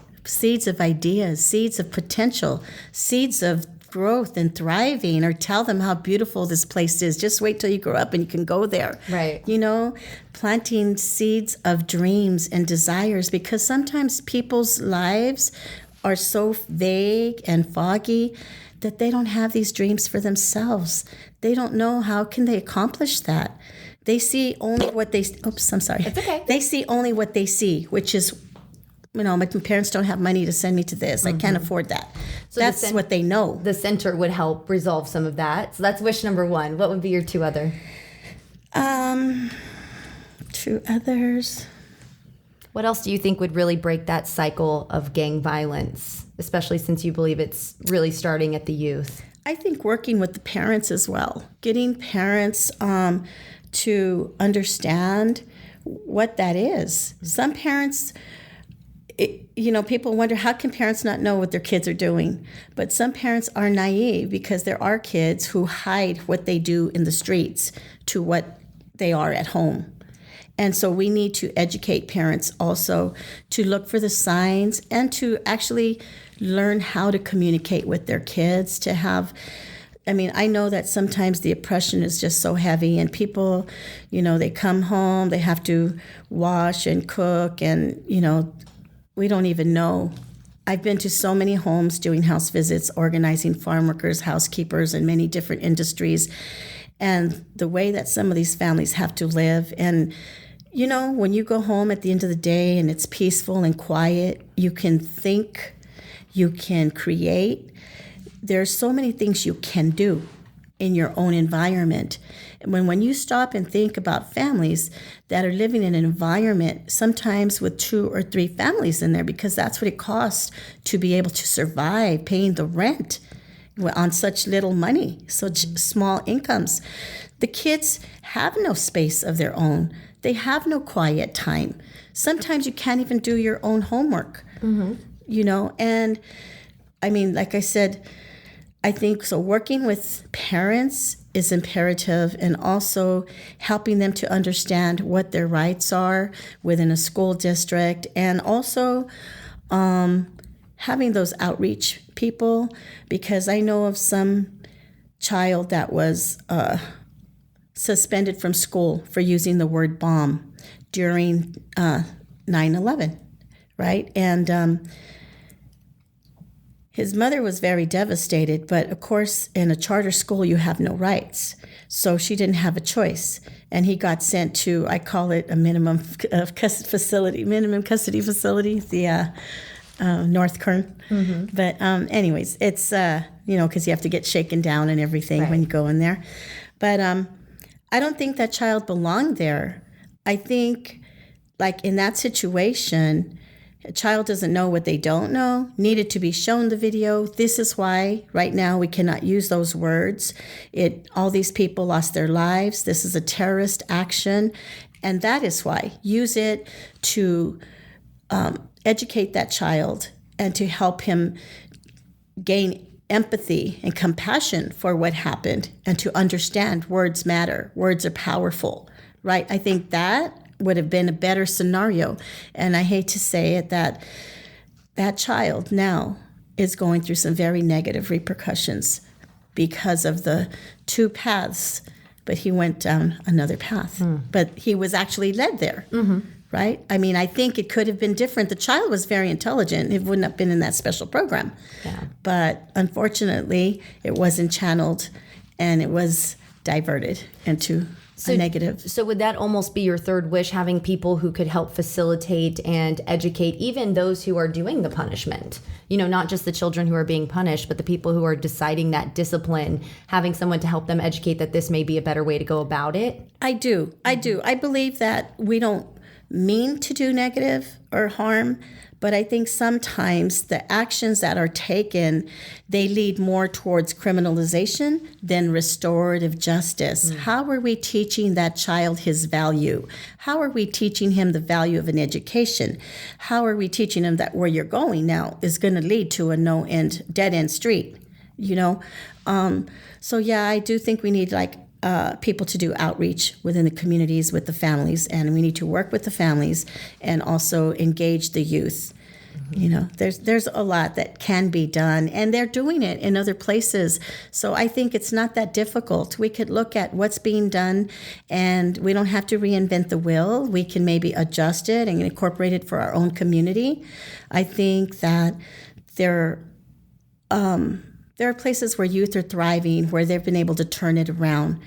of ideas, seeds of potential, seeds of growth and thriving, or tell them how beautiful this place is. Just wait till you grow up and you can go there. Right. You know, planting seeds of dreams and desires, because sometimes people's lives are so vague and foggy that they don't have these dreams for themselves. They don't know how can they accomplish that. They see only what they, oops, I'm sorry. It's okay. They see only what they see, which is, you know, my parents don't have money to send me to this. I can't afford that. So that's what they know. The center would help resolve some of that. So that's wish number one. What would be your two other? Two others. What else do you think would really break that cycle of gang violence, especially since you believe it's really starting at the youth? I think working with the parents as well, getting parents to understand what that is. Some parents, people wonder, how can parents not know what their kids are doing? But some parents are naive, because there are kids who hide what they do in the streets to what they are at home. And so we need to educate parents also to look for the signs and to actually learn how to communicate with their kids, to have, I know that sometimes the oppression is just so heavy, and people, they come home, they have to wash and cook, and, we don't even know. I've been to so many homes doing house visits, organizing farm workers, housekeepers, and many different industries, and the way that some of these families have to live. And when you go home at the end of the day and it's peaceful and quiet, you can think, you can create. There's so many things you can do in your own environment. And when you stop and think about families that are living in an environment, sometimes with 2 or 3 families in there, because that's what it costs to be able to survive, paying the rent on such little money, such small incomes. The kids have no space of their own. They have no quiet time. Sometimes you can't even do your own homework, and like I said, I think so working with parents is imperative, and also helping them to understand what their rights are within a school district, and also having those outreach people, because I know of some child that was suspended from school for using the word bomb during 9/11, right? And his mother was very devastated, but of course, in a charter school, you have no rights. So she didn't have a choice. And he got sent to, I call it a minimum custody facility, the North Kern. Mm-hmm. But anyways, it's, because you have to get shaken down and everything when you go in there. But I don't think that child belonged there. I think, like in that situation, a child doesn't know what they don't know, needed to be shown the video. This is why right now we cannot use those words. All these people lost their lives. This is a terrorist action. And that is why. Use it to educate that child and to help him gain empathy and compassion for what happened, and to understand words matter. Words are powerful, right? I think that would have been a better scenario. And I hate to say it, that child now is going through some very negative repercussions because of the two paths, but he went down another path. But he was actually led there, right? I mean, I think it could have been different. The child was very intelligent. It wouldn't have been in that special program. Yeah. But unfortunately, it wasn't channeled, and it was diverted into a negative. So would that almost be your third wish, having people who could help facilitate and educate even those who are doing the punishment? You know, not just the children who are being punished, but the people who are deciding that discipline, having someone to help them educate that this may be a better way to go about it? I do. I believe that we don't mean to do negative or harm, but I think sometimes the actions that are taken, they lead more towards criminalization than restorative justice. How are we teaching that child his value? How are we teaching him the value of an education? How are we teaching him that where you're going now is going to lead to a dead-end street, you know? So yeah, I do think we need people to do outreach within the communities with the families, and we need to work with the families and also engage the youth. You know, there's a lot that can be done, and they're doing it in other places. So I think it's not that difficult. We could look at what's being done, and we don't have to reinvent the wheel. We can maybe adjust it and incorporate it for our own community. I think that there are places where youth are thriving, where they've been able to turn it around.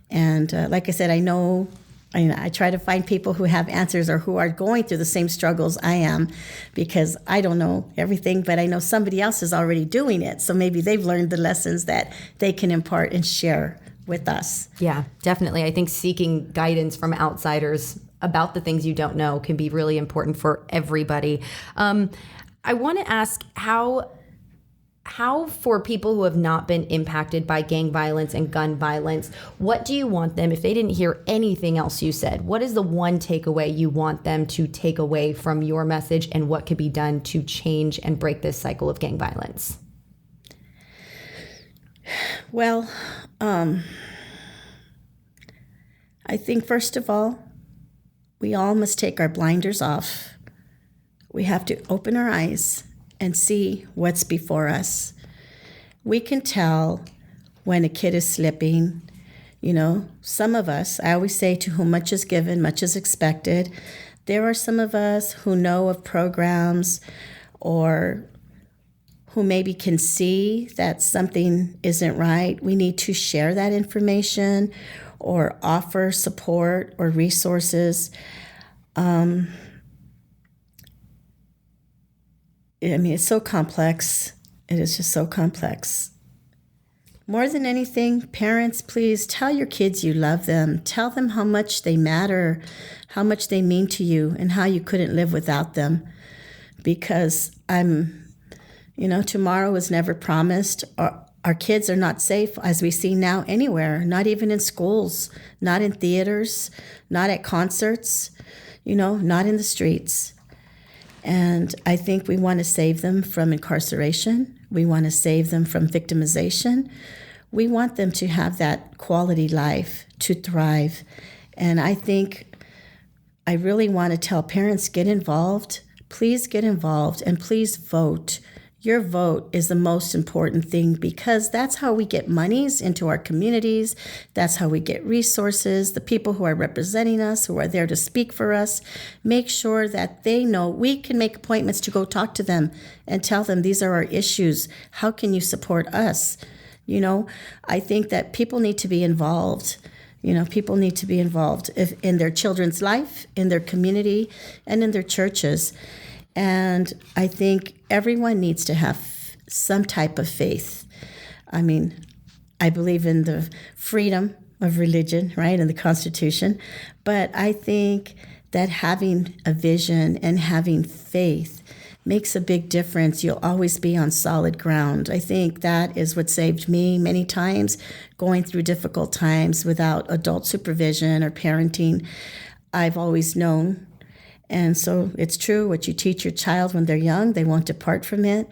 And like I said, I try to find people who have answers or who are going through the same struggles I am, because I don't know everything, but I know somebody else is already doing it. So maybe they've learned the lessons that they can impart and share with us. Yeah, definitely. I think seeking guidance from outsiders about the things you don't know can be really important for everybody. I want to ask how for people who have not been impacted by gang violence and gun violence, what do you want them, if they didn't hear anything else you said, what is the one takeaway you want them to take away from your message, and what could be done to change and break this cycle of gang violence? Well, I think first of all, we all must take our blinders off. We have to open our eyes and see what's before us. We can tell when a kid is slipping. You know, some of us, I always say, to whom much is given, much is expected. There are some of us who know of programs or who maybe can see that something isn't right. We need to share that information or offer support or resources. I mean, it's so complex. It is just so complex. More than anything, parents, please tell your kids you love them. Tell them how much they matter, how much they mean to you, and how you couldn't live without them. Because tomorrow is never promised. Our kids are not safe, as we see now, anywhere, not even in schools, not in theaters, not at concerts, not in the streets. And I think we want to save them from incarceration. We want to save them from victimization. We want them to have that quality life, to thrive. And I think I really want to tell parents, get involved. Please get involved, and please vote. Your vote is the most important thing, because that's how we get monies into our communities. That's how we get resources. The people who are representing us, who are there to speak for us, make sure that they know we can make appointments to go talk to them and tell them these are our issues. How can you support us? I think that people need to be involved. People need to be involved in their children's life, in their community, and in their churches. And I think everyone needs to have some type of faith. I mean, I believe in the freedom of religion, right, in the Constitution. But I think that having a vision and having faith makes a big difference. You'll always be on solid ground. I think that is what saved me many times, going through difficult times without adult supervision or parenting. I've always known. And so it's true, what you teach your child when they're young, they won't depart from it,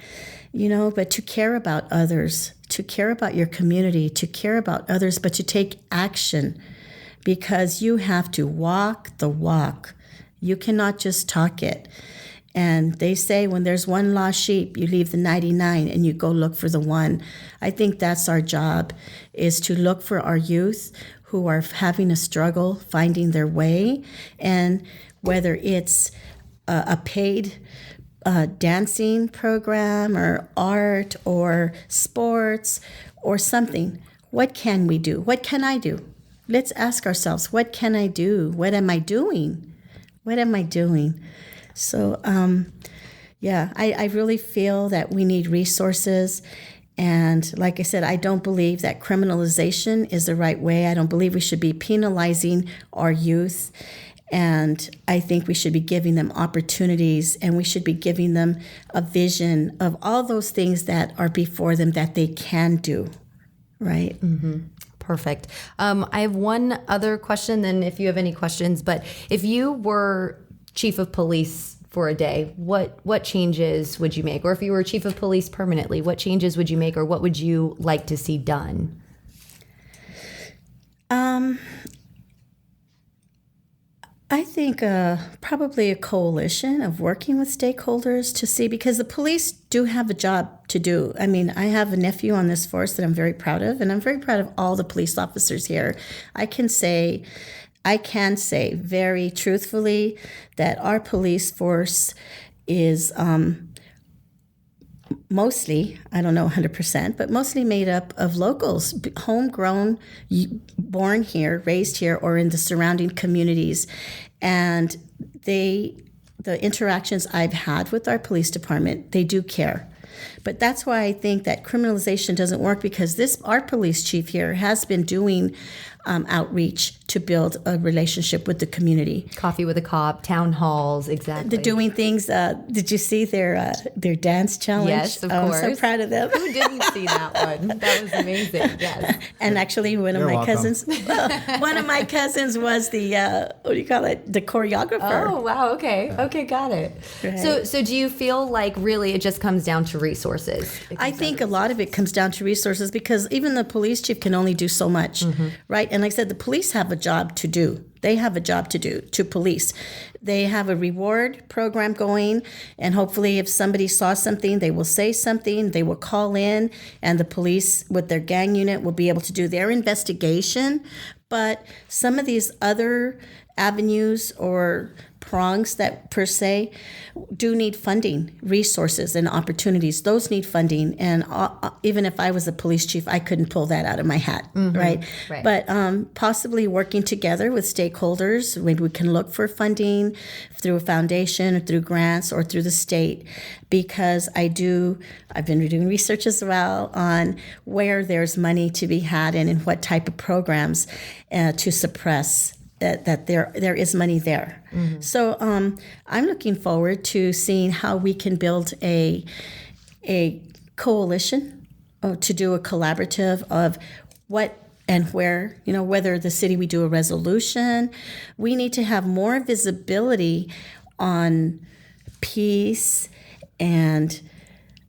but to care about others, to care about your community, to care about others, but to take action, because you have to walk the walk. You cannot just talk it. And they say when there's one lost sheep, you leave the 99 and you go look for the one. I think that's our job, is to look for our youth who are having a struggle finding their way. And whether it's a paid dancing program or art or sports or something, what can we do? What can I do? Let's ask ourselves, what can I do? What am I doing? What am I doing? So, I really feel that we need resources. And like I said, I don't believe that criminalization is the right way. I don't believe we should be penalizing our youth. And I think we should be giving them opportunities, and we should be giving them a vision of all those things that are before them that they can do, right? Perfect. I have one other question, then if you have any questions, but if you were chief of police for a day, what changes would you make? Or if you were chief of police permanently, what changes would you make, or what would you like to see done? I think probably a coalition of working with stakeholders to see, because the police do have a job to do. I mean, I have a nephew on this force that I'm very proud of, and I'm very proud of all the police officers here. I can say very truthfully that our police force is mostly, I don't know 100%, but mostly made up of locals, homegrown, born here, raised here, or in the surrounding communities. And the interactions I've had with our police department, they do care. But that's why I think that criminalization doesn't work, because our police chief here has been doing outreach to build a relationship with the community. Coffee with a cop, town halls, exactly. They're doing things. Did you see their dance challenge? Yes, of course. I'm so proud of them. Who didn't see that one? That was amazing. Yes. And actually, one of my cousins was the what do you call it? The choreographer. Oh wow. Okay. Okay. Got it. Right. So do you feel like really it just comes down to resources? I think a lot of it comes down to resources, because even the police chief can only do so much, right? And like I said, the police have a job to do. They have a job to do, to police. They have a reward program going, and hopefully if somebody saw something, they will say something, they will call in, and the police with their gang unit will be able to do their investigation. But some of these other avenues or prongs that per se do need funding, resources and opportunities. Those need funding. And even if I was a police chief, I couldn't pull that out of my hat, right? But possibly working together with stakeholders, maybe we can look for funding through a foundation or through grants or through the state, because I've been doing research as well on where there's money to be had and in what type of programs to suppress that there is money there. So I'm looking forward to seeing how we can build a coalition to do a collaborative of what and where, whether the city we do a resolution. We need to have more visibility on peace and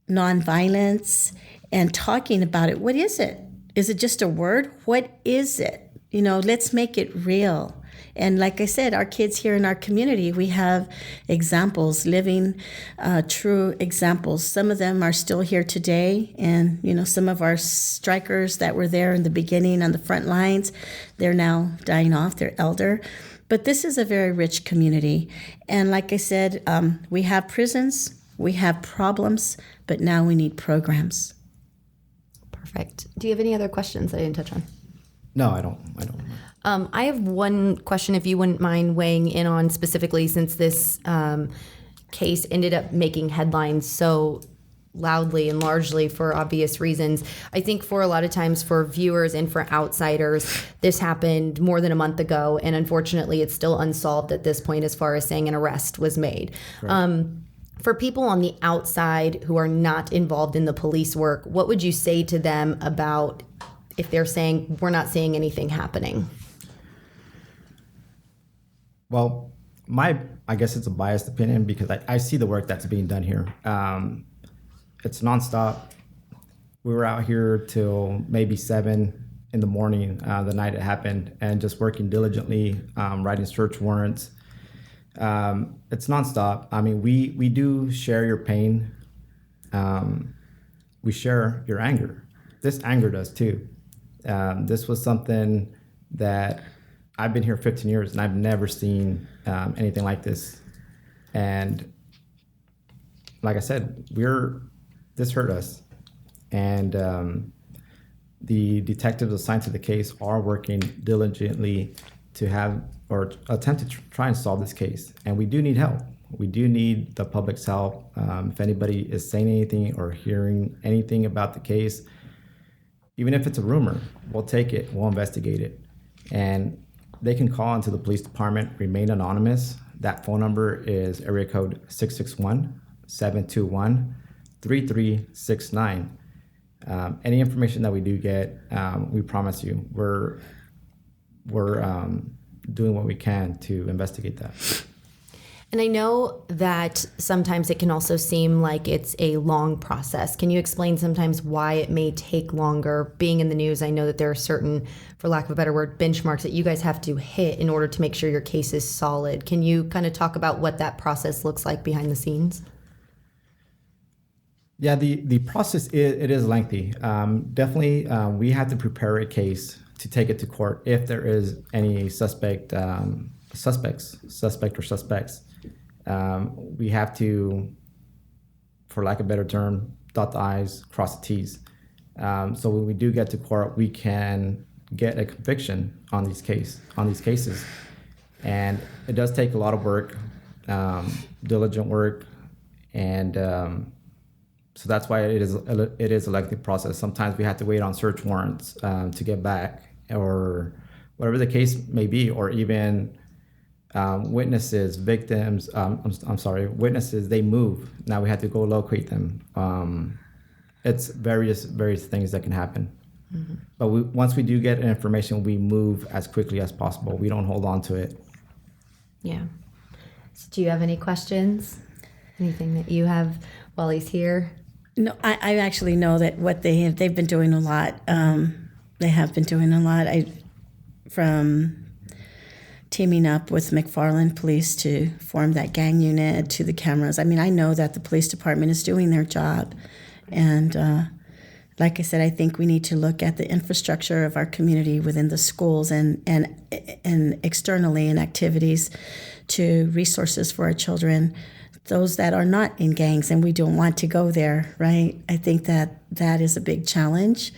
nonviolence and talking about it. What is it? Is it just a word? What is it? Let's make it real. And like I said, our kids here in our community, we have examples, living, true examples. Some of them are still here today. And, some of our strikers that were there in the beginning on the front lines, they're now dying off, they're elder. But this is a very rich community. And like I said, we have prisons, we have problems, but now we need programs. Perfect. Do you have any other questions that I didn't touch on? No, I don't. I have one question, if you wouldn't mind weighing in on specifically, since this case ended up making headlines so loudly and largely for obvious reasons. I think for a lot of times for viewers and for outsiders, this happened more than a month ago, and unfortunately it's still unsolved at this point as far as saying an arrest was made. Right. For people on the outside who are not involved in the police work, what would you say to them about if they're saying we're not seeing anything happening? Well, I guess it's a biased opinion, because I see the work that's being done here. It's nonstop. We were out here till maybe 7 in the morning the night it happened, and just working diligently, writing search warrants, It's nonstop. I mean, we do share your pain. We share your anger. This angered us too. This was something that I've been here 15 years and I've never seen anything like this. And like I said, this hurt us. And the detectives assigned to the case are working diligently to have or attempt to try and solve this case. And we do need help. We do need the public's help. If anybody is saying anything or hearing anything about the case, even if it's a rumor, we'll take it, we'll investigate it. And they can call into the police department, remain anonymous. That phone number is area code 661-721-3369. Any information that we do get, we promise you, we're doing what we can to investigate that. And I know that sometimes it can also seem like it's a long process. Can you explain sometimes why it may take longer? Being in the news, I know that there are certain, for lack of a better word, benchmarks that you guys have to hit in order to make sure your case is solid. Can you kind of talk about what that process looks like behind the scenes? Yeah, the process is lengthy. Definitely, we have to prepare a case to take it to court if there is any suspect or suspects. We have to, for lack of a better term, dot the I's, cross the T's. So when we do get to court, we can get a conviction on these cases. And it does take a lot of work, diligent work, and so that's why it is a lengthy process. Sometimes we have to wait on search warrants to get back, or whatever the case may be, or even witnesses, victims. Witnesses. They move. Now we have to go locate them. It's various things that can happen. Mm-hmm. But once we do get information, we move as quickly as possible. We don't hold on to it. Yeah. So do you have any questions? Anything that you have while he's here? No, I actually know that what they've been doing a lot. They have been doing a lot. From teaming up with McFarland Police to form that gang unit, to the cameras. I mean, I know that the police department is doing their job. And like I said, I think we need to look at the infrastructure of our community within the schools and externally in activities to resources for our children, those that are not in gangs, and we don't want to go there, right? I think that is a big challenge.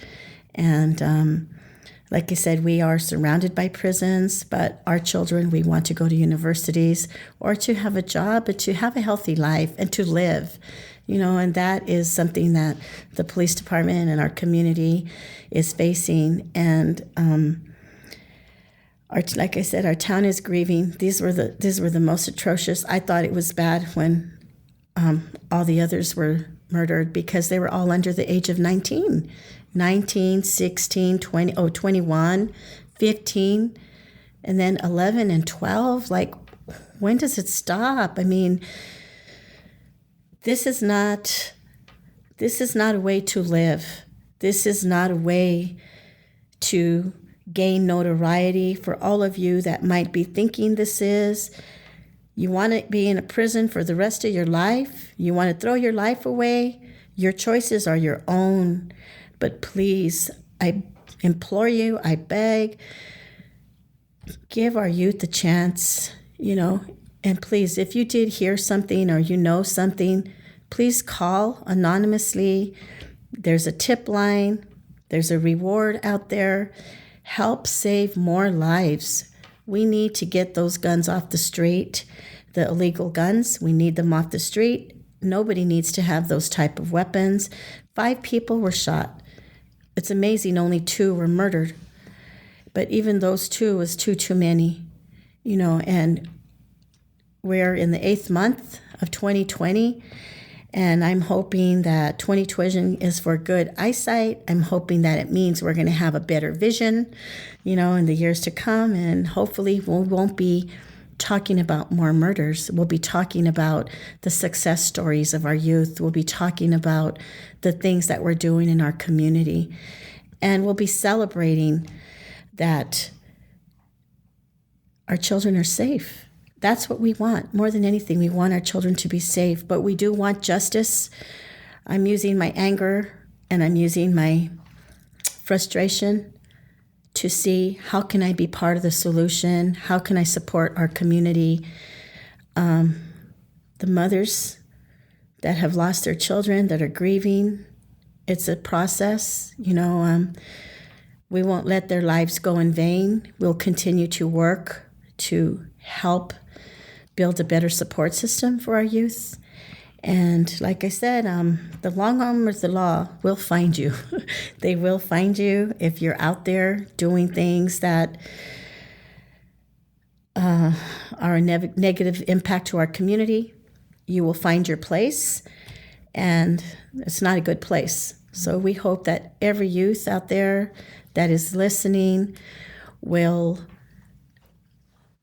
And like I said, we are surrounded by prisons, but our children, we want to go to universities or to have a job, but to have a healthy life and to live, and that is something that the police department and our community is facing. And like I said, our town is grieving. These were the most atrocious. I thought it was bad when all the others were murdered because they were all under the age of 19, 16, 20, 21, 15, and then 11 and 12. Like, when does it stop? I mean, this is not a way to live. This is not a way to gain notoriety. For all of you that might be thinking this is, you want to be in a prison for the rest of your life? You want to throw your life away? Your choices are your own. But please, I implore you, I beg, give our youth a chance, and please, if you did hear something or you know something, please call anonymously. There's a tip line. There's a reward out there. Help save more lives. We need to get those guns off the street, the illegal guns. We need them off the street. Nobody needs to have those type of weapons. 5 people were shot. It's amazing only 2 were murdered. But even those 2 was too many, and we're in the 8th month of 2020. And I'm hoping that 2020 is for good eyesight. I'm hoping that it means we're going to have a better vision, in the years to come. And hopefully we won't be talking about more murders. We'll be talking about the success stories of our youth. We'll be talking about the things that we're doing in our community. And we'll be celebrating that our children are safe, that's what we want. More than anything, we want our children to be safe, but we do want justice. I'm using my anger and I'm using my frustration to see how can I be part of the solution? How can I support our community? The mothers that have lost their children, that are grieving, it's a process. We won't let their lives go in vain. We'll continue to work to help build a better support system for our youth. And like I said, the long arm of the law will find you. They will find you if you're out there doing things that are a negative impact to our community. You will find your place, and it's not a good place. So we hope that every youth out there that is listening will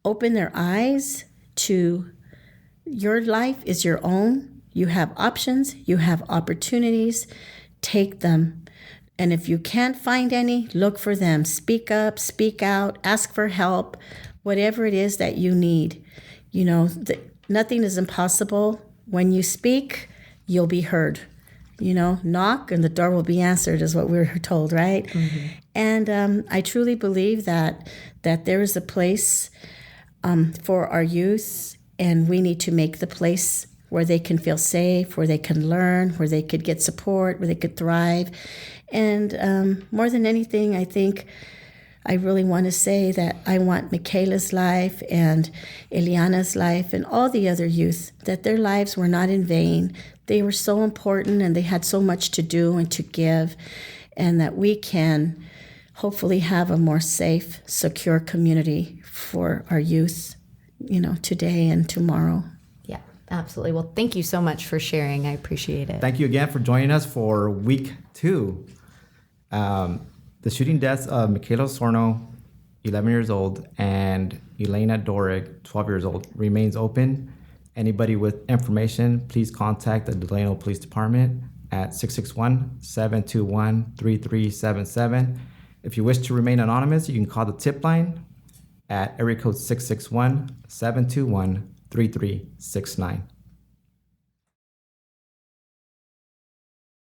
open their eyes to your life is your own. You have options, you have opportunities, take them. And if you can't find any, look for them. Speak up, speak out, ask for help, whatever it is that you need. Nothing is impossible. When you speak, you'll be heard. Knock and the door will be answered is what we're told, right? Mm-hmm. And I truly believe that there is a place for our youth, and we need to make the place where they can feel safe, where they can learn, where they could get support, where they could thrive. And more than anything, I think I really want to say that I want Michaela's life and Eliana's life and all the other youth, that their lives were not in vain. They were so important and they had so much to do and to give, and that we can hopefully have a more safe, secure community for our youth, today and tomorrow. Yeah, absolutely. Well, thank you so much for sharing. I appreciate it. Thank you again for joining us for week 2. The shooting deaths of Michaela Sorno, 11 years old, and Elena Dorick, 12 years old, remains open. Anybody with information, please contact the Delano Police Department at 661-721-3377. If you wish to remain anonymous, you can call the tip line at area code 661-721-3369.